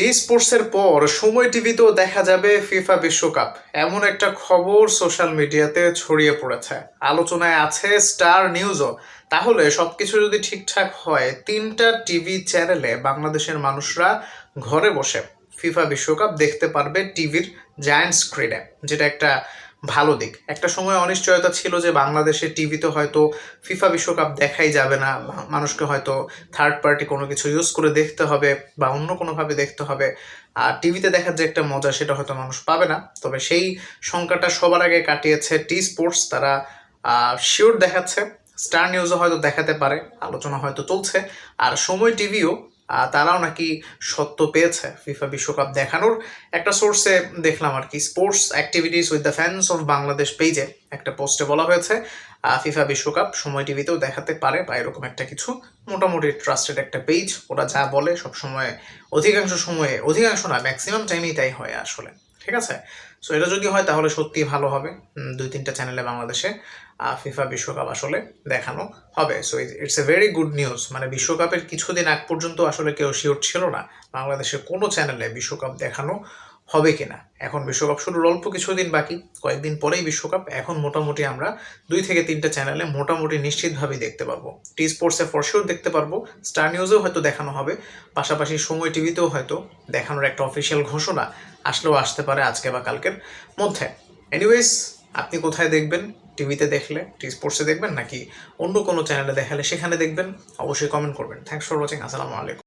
টি স্পোর্টসের পর সময় টিভিতেও দেখা যাবে ফিফা বিশ্বকাপ, এমন একটা খবর সোশ্যাল মিডিয়াতে ছড়িয়ে পড়েছে। আলোচনায় আছে স্টার নিউজও। তাহলে সবকিছু যদি ঠিকঠাক হয়, 3টা টিভি চ্যানেলে বাংলাদেশের মানুষরা ঘরে বসে ফিফা বিশ্বকাপ দেখতে পারবে টিভির জায়ান্ট স্ক্রিনে, যেটা একটা ভালো দিক। একটা সময় অনিশ্চয়তা ছিল যে বাংলাদেশের টিভিতে হয়তো ফিফা বিশ্বকাপ দেখাই যাবে না, মানুষকে হয়তো থার্ড পার্টি কোনো কিছু ইউজ করে দেখতে হবে বা অন্য কোনোভাবে দেখতে হবে। আর টিভিতে দেখার যে একটা মজা, সেটা হয়তো মানুষ পাবে না। তবে সেই শঙ্কাটা সবার আগে কাটিয়েছে টি স্পোর্টস। তারা শিওর দেখাচ্ছে, স্টার নিউজও হয়তো দেখাতে পারে, আলোচনা হয়তো চলছে। আর সময় টিভিও তারাও নাকি সত্য পেয়েছে ফিফা বিশ্বকাপ দেখানোর। একটা সোর্সে দেখলাম আর কি, sports activities with the fans of Bangladesh পেজে একটা পোস্টে বলা হয়েছে ফিফা বিশ্বকাপ সময় টিভিতেও দেখাতে পারে বা এরকম একটা কিছু। মোটামুটি ট্রাস্টেড একটা পেজ, ওরা যা বলে সবসময়, অধিকাংশ না, ম্যাক্সিমাম টাইমেই তাই হয় আসলে। ঠিক আছে, সো এটা যদি হয় তাহলে সত্যি ভালো হবে। 2-3টা চ্যানেলে বাংলাদেশে ফিফা বিশ্বকাপ আসলে দেখানো হবে। So it's a very good news. মানে বিশ্বকাপের কিছুদিন আগ পর্যন্ত আসলে কেউ শিওর ছিল না বাংলাদেশের কোনো চ্যানেলে বিশ্বকাপ দেখানো হবে কিনা। এখন বিশ্বকাপ শুরুর অল্প কিছুদিন বাকি, কয়েকদিন পরেই বিশ্বকাপ। এখন মোটামুটি আমরা 2 থেকে 3টা চ্যানেলে মোটামুটি নিশ্চিতভাবেই দেখতে পারবো। টি স্পোর্টসে ফরশিওর দেখতে পারবো, স্টার নিউজেও হয়তো দেখানো হবে, পাশাপাশি সময় টিভিতেও হয়তো দেখানোর একটা অফিসিয়াল ঘোষণা আসলেও আসতে পারে আজকে বা কালকের মধ্যে। এনিওয়েজ, আপনি কোথায় দেখবেন? টিভিতে দেখলে টি স্পোর্টসে দেখবেন নাকি অন্য কোনো চ্যানেলে দেখালে সেখানে দেখবেন? অবশ্যই কমেন্ট করবেন। Thanks for watching. আসসালামু আলাইকুম।